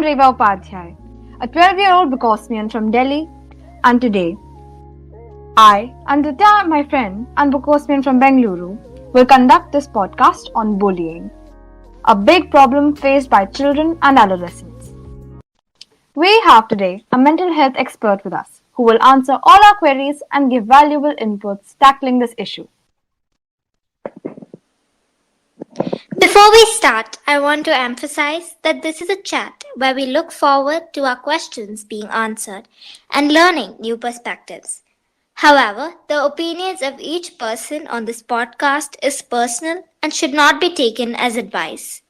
Reva Upadhyay, a 12-year-old Bukosmian from Delhi, and today, I and Ditya, my friend, and Bukosmian from Bengaluru, will conduct this podcast on bullying, a big problem faced by children and adolescents. We have today a mental health expert with us who will answer all our queries and give valuable inputs tackling this issue. Before we start, I want to emphasize that this is a chat where we look forward to our questions being answered and learning new perspectives. However, the opinions of each person on this podcast is personal and should not be taken as advice.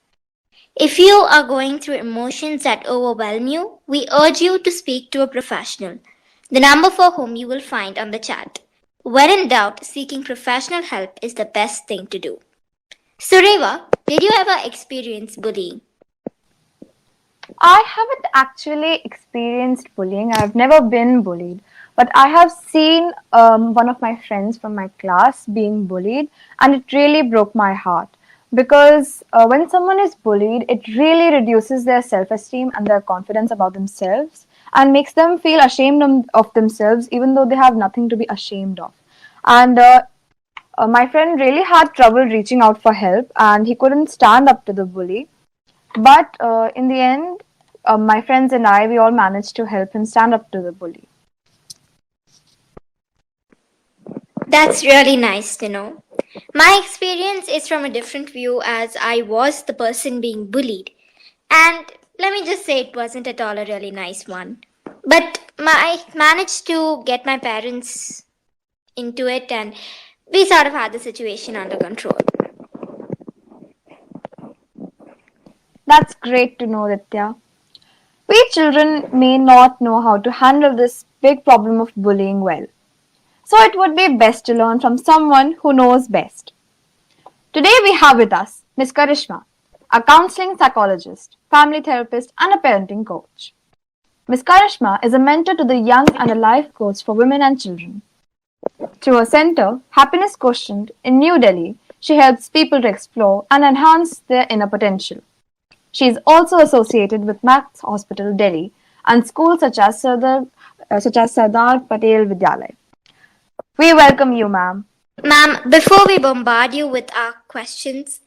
If you are going through emotions that overwhelm you, we urge you to speak to a professional, the number for whom you will find on the chat. When in doubt, seeking professional help is the best thing to do. So Reva, did you ever experience bullying? I haven't actually experienced bullying. I've never been bullied. But I have seen one of my friends from my class being bullied, and it really broke my heart. Because when someone is bullied, it really reduces their self-esteem and their confidence about themselves and makes them feel ashamed of themselves, even though they have nothing to be ashamed of. And my friend really had trouble reaching out for help, and he couldn't stand up to the bully. But in the end, my friends and we all managed to help him stand up to the bully. That's really nice to know. My experience is from a different view as I was the person being bullied. And let me just say it wasn't at all a really nice one. But I managed to get my parents into it and we sort of had the situation under control. That's great to know, Ditya. We children may not know how to handle this big problem of bullying well. So it would be best to learn from someone who knows best. Today we have with us Ms. Karishma, a counseling psychologist, family therapist and a parenting coach. Ms. Karishma is a mentor to the young and a life coach for women and children. Through her center, Happiness Quotient in New Delhi, she helps people to explore and enhance their inner potential. She is also associated with Max Hospital, Delhi, and schools such as Sardar Patel Vidyalaya. We welcome you, ma'am. Ma'am, before we bombard you with our questions,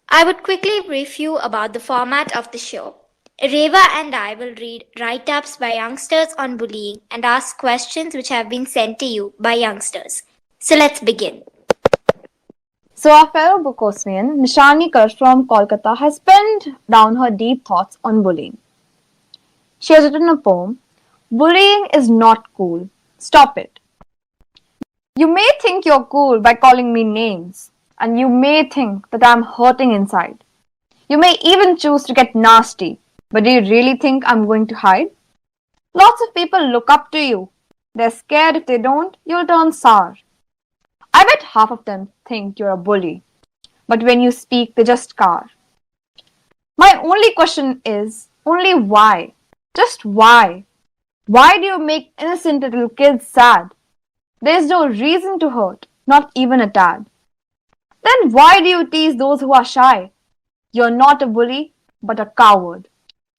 I would quickly brief you about the format of the show. Reva and I will read write-ups by youngsters on bullying and ask questions which have been sent to you by youngsters. So let's begin. So our fellow Bukosmian, Nishani Kar from Kolkata, has penned down her deep thoughts on bullying. She has written a poem, "Bullying is not cool. Stop it. You may think you're cool by calling me names, and you may think that I'm hurting inside. You may even choose to get nasty, but do you really think I'm going to hide? Lots of people look up to you. They're scared if they don't, you'll turn sour. I bet half of them think you're a bully, but when you speak, they just cower. My only question is, only why? Just why? Why do you make innocent little kids sad? There's no reason to hurt, not even a tad. Then why do you tease those who are shy? You're not a bully, but a coward,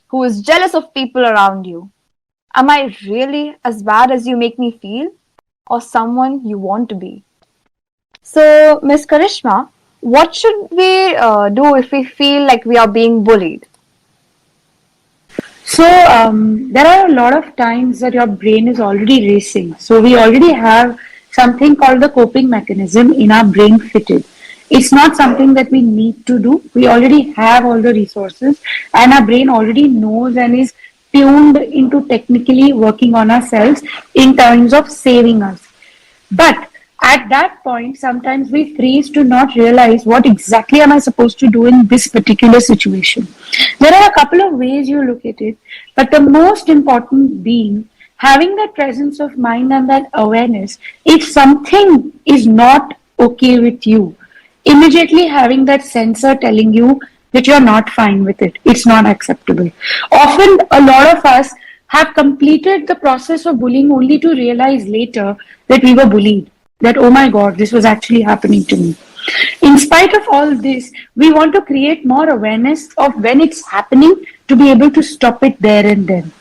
who is jealous of people around you. Am I really as bad as you make me feel, or someone you want to be?" So, Ms. Karishma, what should we do if we feel like we are being bullied? So there are a lot of times that your brain is already racing. So we already have something called the coping mechanism in our brain fitted. It's not something that we need to do. We already have all the resources and our brain already knows and is tuned into technically working on ourselves in terms of saving us. But at that point, sometimes we freeze to not realize what exactly am I supposed to do in this particular situation. There are a couple of ways you look at it, but the most important being having that presence of mind and that awareness. If something is not okay with you, immediately having that sensor telling you that you're not fine with it, it's not acceptable. Often a lot of us have completed the process of bullying only to realize later that we were bullied. That, oh my God, this was actually happening to me. In spite of all this, we want to create more awareness of when it's happening to be able to stop it there and then.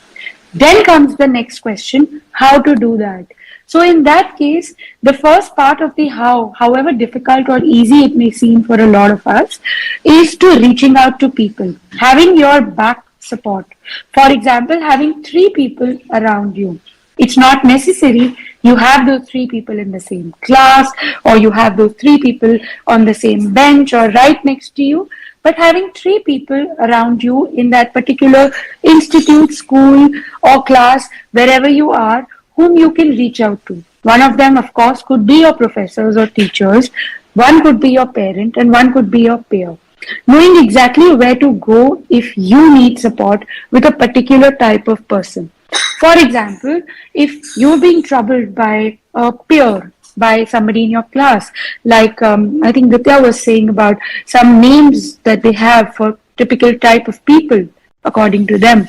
Then comes the next question, how to do that? So in that case, the first part of the how, however difficult or easy it may seem for a lot of us, is to reaching out to people, having your back support. For example, having 3 people around you. It's not necessary you have those 3 people in the same class, or you have those 3 people on the same bench or right next to you, but having 3 people around you in that particular institute, school, or class, wherever you are, whom you can reach out to. One of them, of course, could be your professors or teachers, one could be your parent, and one could be your peer. Knowing exactly where to go if you need support with a particular type of person. For example, if you're being troubled by a peer, by somebody in your class, like I think Ditya was saying about some names that they have for typical type of people, according to them.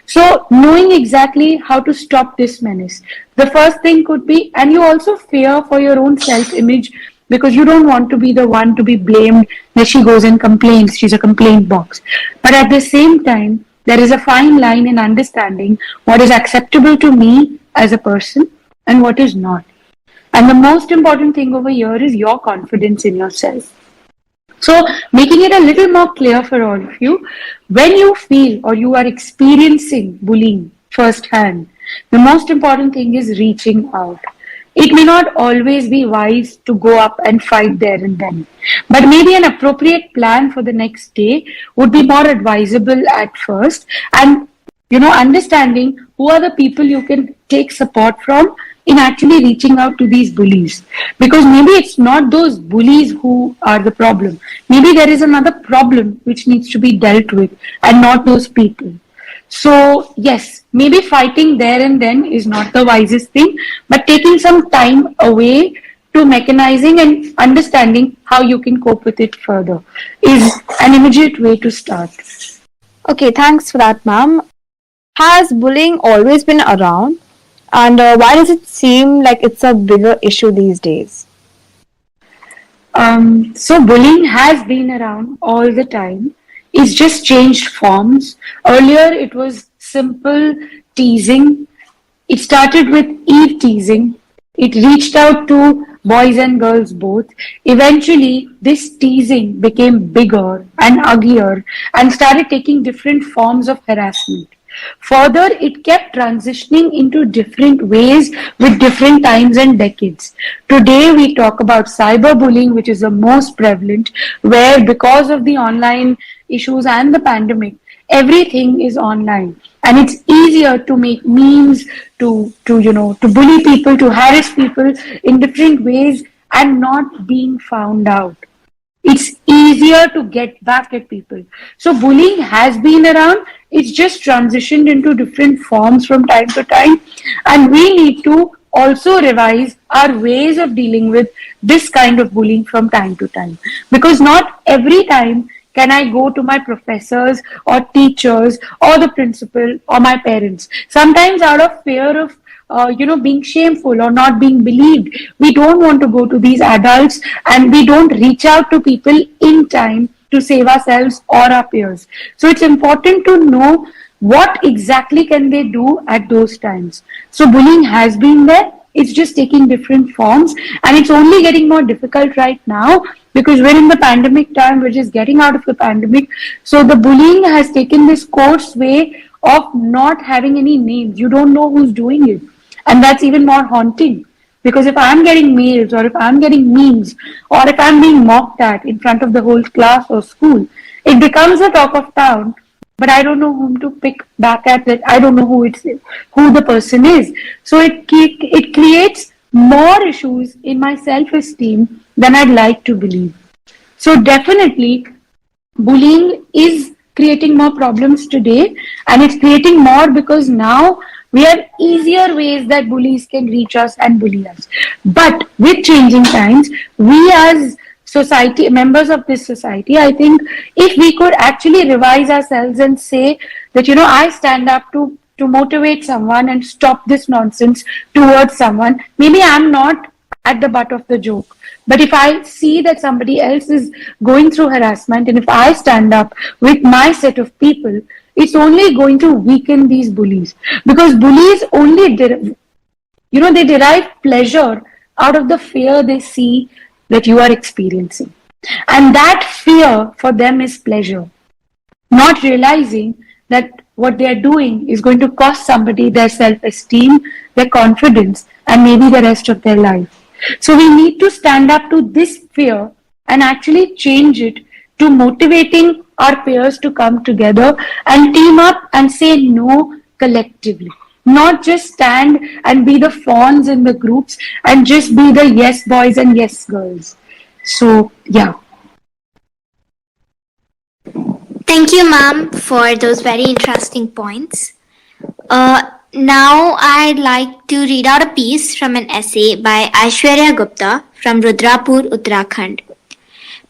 So knowing exactly how to stop this menace. The first thing could be, and you also fear for your own self-image because you don't want to be the one to be blamed that she goes and complains, she's a complaint box. But at the same time, there is a fine line in understanding what is acceptable to me as a person and what is not. And the most important thing over here is your confidence in yourself. So making it a little more clear for all of you, when you feel or you are experiencing bullying firsthand, the most important thing is reaching out. It may not always be wise to go up and fight there and then, but maybe an appropriate plan for the next day would be more advisable at first. And, understanding who are the people you can take support from in actually reaching out to these bullies. Because maybe it's not those bullies who are the problem. Maybe there is another problem which needs to be dealt with and not those people. So yes, maybe fighting there and then is not the wisest thing, but taking some time away to mechanizing and understanding how you can cope with it further is an immediate way to start. Okay, thanks for that, ma'am. Has bullying always been around? And why does it seem like it's a bigger issue these days? So bullying has been around all the time. It's just changed forms. Earlier, it was simple teasing. It started with eve teasing. It reached out to boys and girls both. Eventually, this teasing became bigger and uglier and started taking different forms of harassment. Further, it kept transitioning into different ways with different times and decades. Today, we talk about cyberbullying, which is the most prevalent, where because of the online issues and the pandemic, everything is online. And it's easier to make memes, to bully people, to harass people in different ways and not being found out. It's easier to get back at people. So bullying has been around. It's just transitioned into different forms from time to time. And we need to also revise our ways of dealing with this kind of bullying from time to time. Because not every time can I go to my professors or teachers or the principal or my parents. Sometimes out of fear of being shameful or not being believed, we don't want to go to these adults and we don't reach out to people in time to save ourselves or our peers. So it's important to know what exactly can they do at those times. So bullying has been there. It's just taking different forms and it's only getting more difficult right now because we're in the pandemic time, we're just getting out of the pandemic. So the bullying has taken this coarse way of not having any names. You don't know who's doing it. And that's even more haunting. Because if I'm getting mails or if I'm getting memes or if I'm being mocked at in front of the whole class or school, it becomes a talk of town. But I don't know whom to pick back at. That I don't know who the person is. So it creates more issues in my self-esteem than I'd like to believe. So definitely, bullying is creating more problems today, and it's creating more because now we have easier ways that bullies can reach us and bully us. But with changing times, we as society, members of this society, I think if we could actually revise ourselves and say that, I stand up to motivate someone and stop this nonsense towards someone, maybe I'm not at the butt of the joke. But if I see that somebody else is going through harassment and if I stand up with my set of people, it's only going to weaken these bullies, because bullies only they derive pleasure out of the fear they see that you are experiencing, and that fear for them is pleasure, not realizing that what they are doing is going to cost somebody their self-esteem, their confidence, and maybe the rest of their life. So we need to stand up to this fear and actually change it to motivating our peers to come together and team up and say no collectively. Not just stand and be the fawns in the groups and just be the yes boys and yes girls. So, yeah. Thank you, ma'am, for those very interesting points. Now I'd like to read out a piece from an essay by Aishwarya Gupta from Rudrapur, Uttarakhand.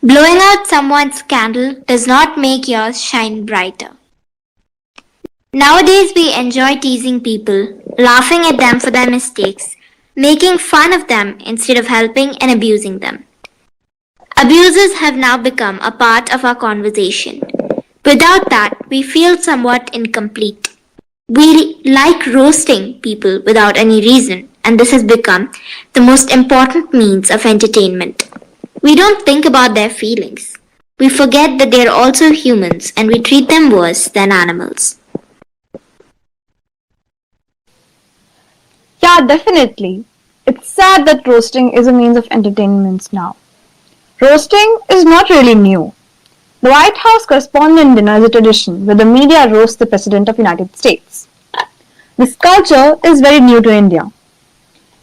Blowing out someone's candle does not make yours shine brighter. Nowadays we enjoy teasing people, laughing at them for their mistakes, making fun of them instead of helping and abusing them. Abuses have now become a part of our conversation. Without that, we feel somewhat incomplete. We like roasting people without any reason, and this has become the most important means of entertainment. We don't think about their feelings. We forget that they are also humans and we treat them worse than animals. Yeah, definitely. It's sad that roasting is a means of entertainment now. Roasting is not really new. The White House correspondent dinner is a tradition where the media roasts the President of the United States. This culture is very new to India.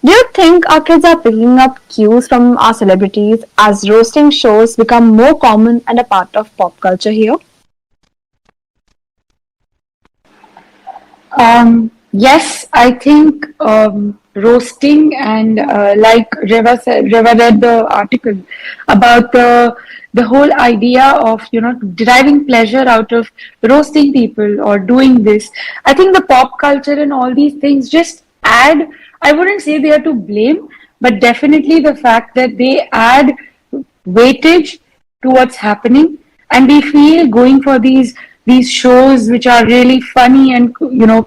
Do you think our kids are picking up cues from our celebrities as roasting shows become more common and a part of pop culture here? Yes, I think roasting and like Reva read the article about the whole idea of deriving pleasure out of roasting people or doing this. I think the pop culture and all these things just add. I wouldn't say they are to blame, but definitely the fact that they add weightage to what's happening, and we feel going for these shows which are really funny and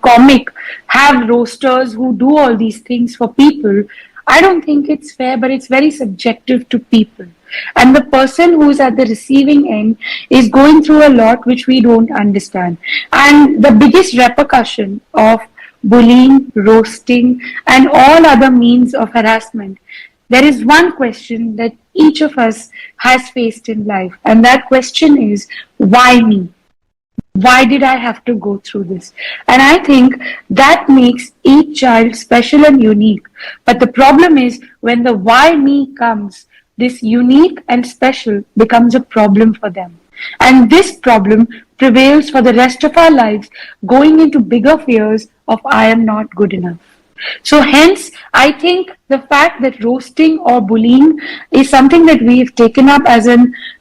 comic have roasters who do all these things for people. I don't think it's fair, but it's very subjective to people, and the person who's at the receiving end is going through a lot which we don't understand. And the biggest repercussion of bullying, roasting, and all other means of harassment, there is one question that each of us has faced in life, and that question is, why me? Why did I have to go through this? And I think that makes each child special and unique. But the problem is when the why me comes, this unique and special becomes a problem for them. And this problem prevails for the rest of our lives, going into bigger fears of I am not good enough. So hence, I think the fact that roasting or bullying is something that we've taken up as a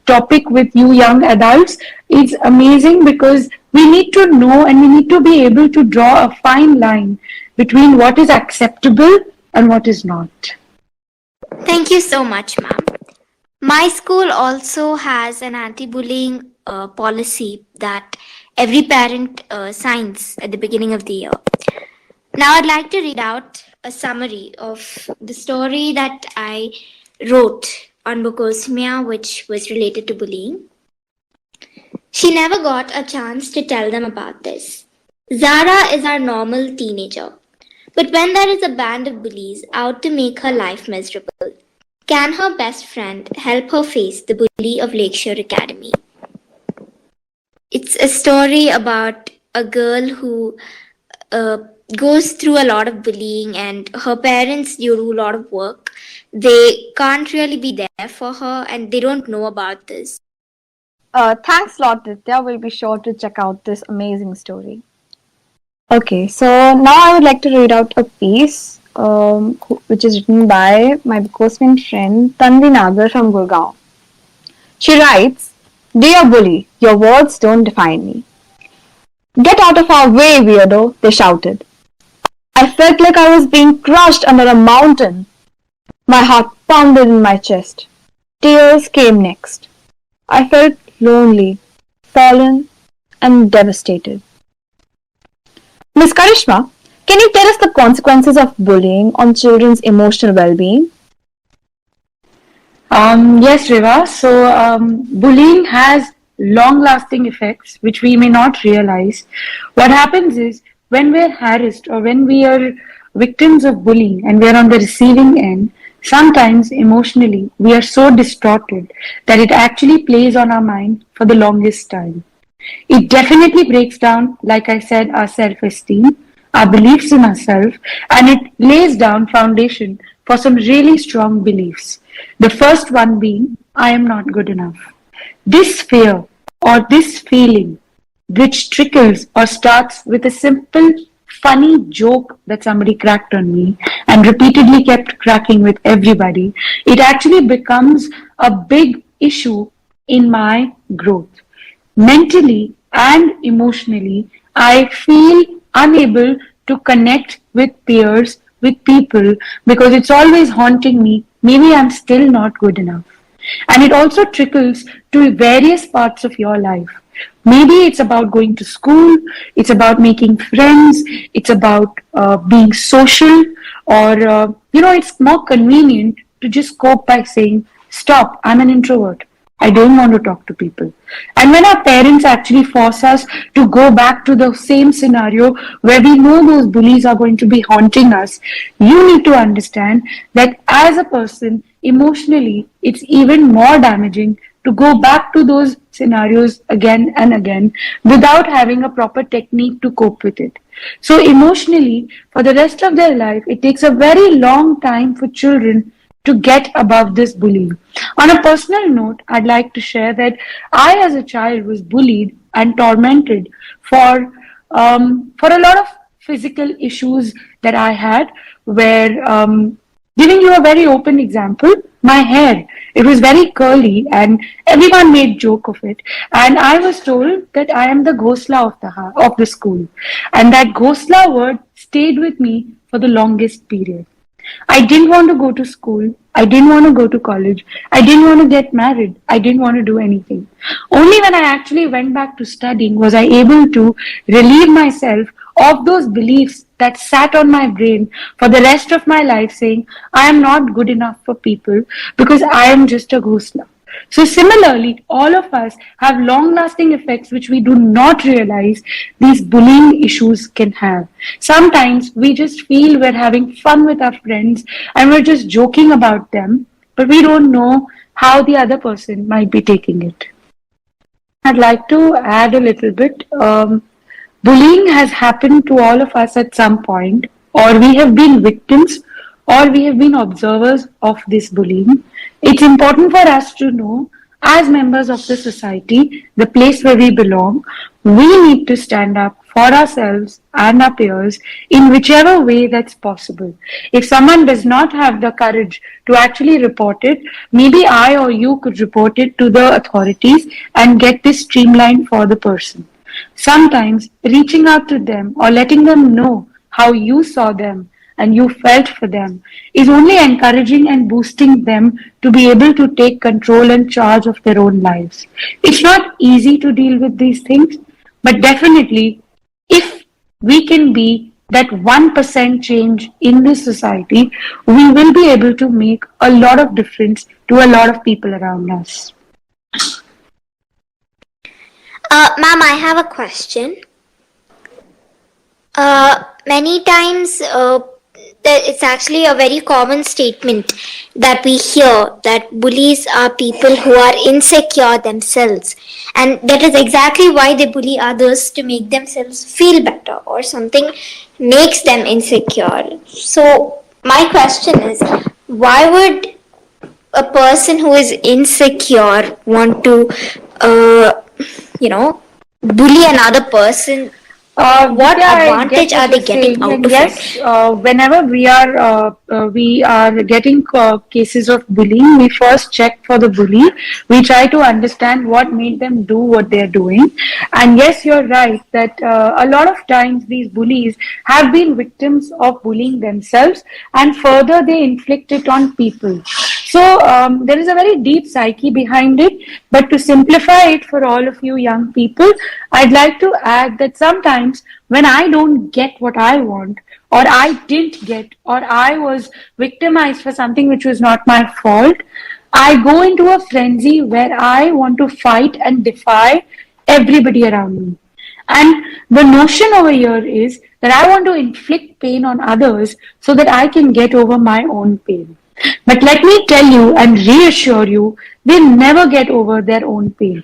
topic with you young adults is amazing, because we need to know and we need to be able to draw a fine line between what is acceptable and what is not. Thank you so much, ma'am. My school also has an anti-bullying policy that every parent signs at the beginning of the year. Now I'd like to read out a summary of the story that I wrote on Bukosmia, which was related to bullying. She never got a chance to tell them about this. Zara is our normal teenager. But when there is a band of bullies out to make her life miserable, can her best friend help her face the bully of Lakeshore Academy? It's a story about a girl who goes through a lot of bullying, and her parents do a lot of work. They can't really be there for her and they don't know about this. Thanks a lot, Ditya. We'll be sure to check out this amazing story. Okay, so now I would like to read out a piece which is written by my Bukosmian friend Tanvi Nagar from Gurgaon. She writes, "Dear bully, your words don't define me." "Get out of our way, weirdo," they shouted. I felt like I was being crushed under a mountain. My heart pounded in my chest. Tears came next. I felt lonely, fallen, and devastated. Ms. Karishma, can you tell us the consequences of bullying on children's emotional well-being? Yes, Riva. So, bullying has long-lasting effects which we may not realize. What happens is when we're harassed or when we are victims of bullying and we're on the receiving end, sometimes emotionally we are so distorted that it actually plays on our mind for the longest time. It definitely breaks down, like I said, our self-esteem, our beliefs in ourselves, and it lays down foundation for some really strong beliefs. The first one being, I am not good enough. This fear or this feeling, which trickles or starts with a simple, funny joke that somebody cracked on me and repeatedly kept cracking with everybody, it actually becomes a big issue in my growth. Mentally and emotionally, I feel unable to connect with peers, with people, because it's always haunting me. Maybe I'm still not good enough. And it also trickles to various parts of your life. Maybe it's about going to school, it's about making friends, it's about being social, or, it's more convenient to just cope by saying, stop, I'm an introvert. I don't want to talk to people. And when our parents actually force us to go back to the same scenario where we know those bullies are going to be haunting us, you need to understand that as a person, emotionally, it's even more damaging to go back to those scenarios again and again without having a proper technique to cope with it. So emotionally, for the rest of their life, it takes a very long time for children to get above this bullying. On a personal note, I'd like to share that I, as a child, was bullied and tormented for a lot of physical issues that I had. Where, giving you a very open example, my hair, it was very curly, and everyone made joke of it. And I was told that I am the ghosla of the school, and that ghosla word stayed with me for the longest period. I didn't want to go to school. I didn't want to go to college. I didn't want to get married. I didn't want to do anything. Only when I actually went back to studying was I able to relieve myself of those beliefs that sat on my brain for the rest of my life, saying, I am not good enough for people because I am just a ghostla. So similarly, all of us have long-lasting effects which we do not realize these bullying issues can have. Sometimes we just feel we're having fun with our friends and we're just joking about them, but we don't know how the other person might be taking it. I'd like to add a little bit. Bullying has happened to all of us at some point, or we have been victims, or we have been observers of this bullying. It's important for us to know, as members of the society, the place where we belong, we need to stand up for ourselves and our peers in whichever way that's possible. If someone does not have the courage to actually report it, maybe I or you could report it to the authorities and get this streamlined for the person. Sometimes reaching out to them or letting them know how you saw them and you felt for them is only encouraging and boosting them to be able to take control and charge of their own lives. It's not easy to deal with these things, but definitely if we can be that 1% change in this society, we will be able to make a lot of difference to a lot of people around us. Ma'am, I have a question. Many times, it's actually a very common statement that we hear that bullies are people who are insecure themselves, and that is exactly why they bully others, to make themselves feel better or something makes them insecure. So my question is, why would a person who is insecure want to bully another person? What advantage are they getting out of it? Whenever we are getting cases of bullying, we first check for the bully. We try to understand what made them do what they're doing. And yes, you're right that a lot of times these bullies have been victims of bullying themselves, and further they inflict it on people. So there is a very deep psyche behind it. But to simplify it for all of you young people, I'd like to add that sometimes when I don't get what I want, or I didn't get, or I was victimized for something which was not my fault, I go into a frenzy where I want to fight and defy everybody around me. And the notion over here is that I want to inflict pain on others so that I can get over my own pain. But let me tell you and reassure you, they never get over their own pain.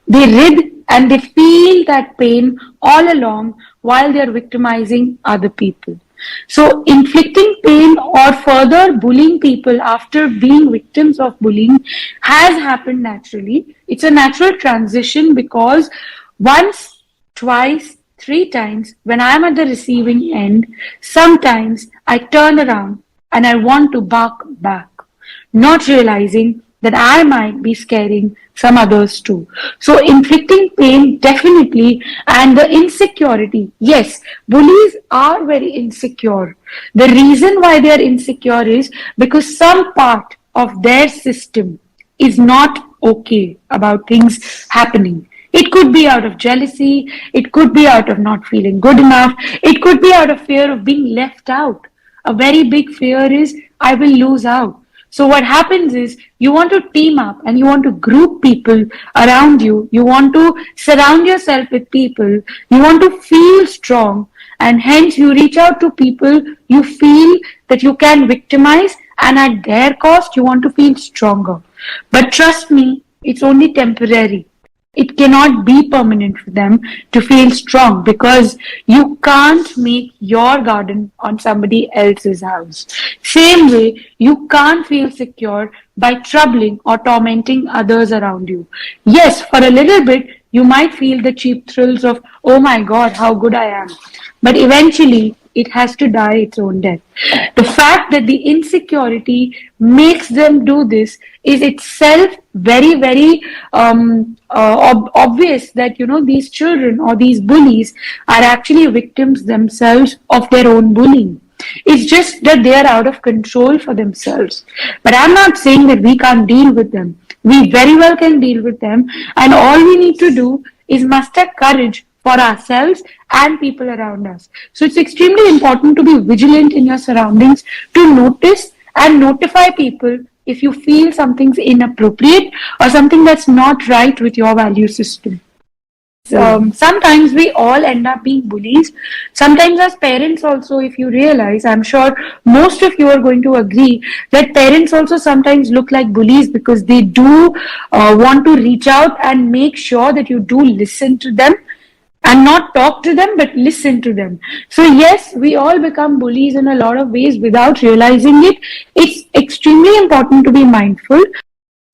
They rid and they feel that pain all along while they are victimizing other people. So inflicting pain or further bullying people after being victims of bullying has happened naturally. It's a natural transition because once, twice, three times, when I'm at the receiving end, sometimes I turn around and I want to bark back, not realizing that I might be scaring some others too. So inflicting pain definitely, and the insecurity. Yes, bullies are very insecure. The reason why they are insecure is because some part of their system is not okay about things happening. It could be out of jealousy, it could be out of not feeling good enough, it could be out of fear of being left out. A very big fear is I will lose out. So what happens is you want to team up and you want to group people around you. You want to surround yourself with people. You want to feel strong, and hence you reach out to people you feel that you can victimize, and at their cost you want to feel stronger. But trust me, it's only temporary. It cannot be permanent for them to feel strong because you can't make your garden on somebody else's house. Same way, you can't feel secure by troubling or tormenting others around you. Yes, for a little bit, you might feel the cheap thrills of, oh my God, how good I am. But eventually, it has to die its own death. The fact that the insecurity makes them do this is itself very, very obvious that, these children or these bullies are actually victims themselves of their own bullying. It's just that they are out of control for themselves. But I'm not saying that we can't deal with them. We very well can deal with them, and all we need to do is muster courage for ourselves and people around us. So it's extremely important to be vigilant in your surroundings, to notice and notify people if you feel something's inappropriate or something that's not right with your value system. Sometimes we all end up being bullies. Sometimes as parents also, if you realize, I'm sure most of you are going to agree that parents also sometimes look like bullies because they do want to reach out and make sure that you do listen to them. And not talk to them, but listen to them. So yes, we all become bullies in a lot of ways without realizing it. It's extremely important to be mindful.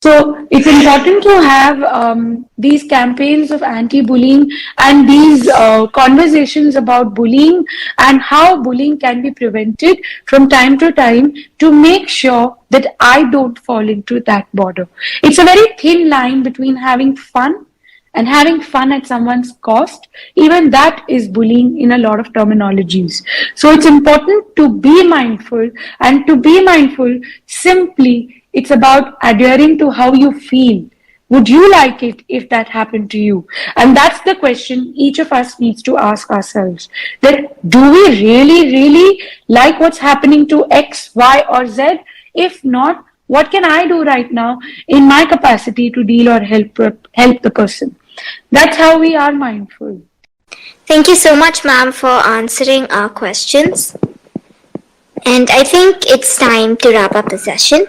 So it's important to have these campaigns of anti-bullying and these conversations about bullying and how bullying can be prevented from time to time to make sure that I don't fall into that border. It's a very thin line between having fun and having fun at someone's cost. Even that is bullying in a lot of terminologies. So it's important to be mindful, and to be mindful simply it's about adhering to how you feel. Would you like it if that happened to you? And that's the question each of us needs to ask ourselves. That do we really like what's happening to X, Y, or Z? If not, what can I do right now in my capacity to deal or help the person? That's how we are mindful. Thank you so much, ma'am, for answering our questions. And I think it's time to wrap up the session.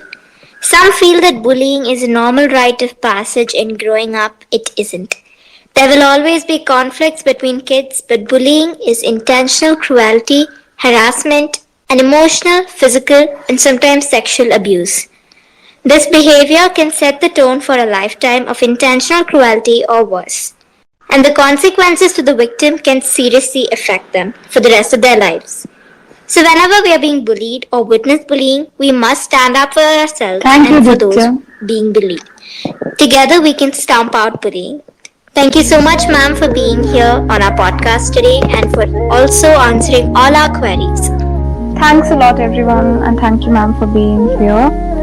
Some feel that bullying is a normal rite of passage in growing up. It isn't. There will always be conflicts between kids, but bullying is intentional cruelty, harassment, and emotional, physical, and sometimes sexual abuse. This behavior can set the tone for a lifetime of intentional cruelty or worse, and the consequences to the victim can seriously affect them for the rest of their lives. So whenever we are being bullied or witness bullying, we must stand up for ourselves and for those being bullied. Together we can stomp out bullying. Thank you so much, ma'am, for being here on our podcast today and for also answering all our queries. Thanks a lot, everyone, and thank you, ma'am, for being here.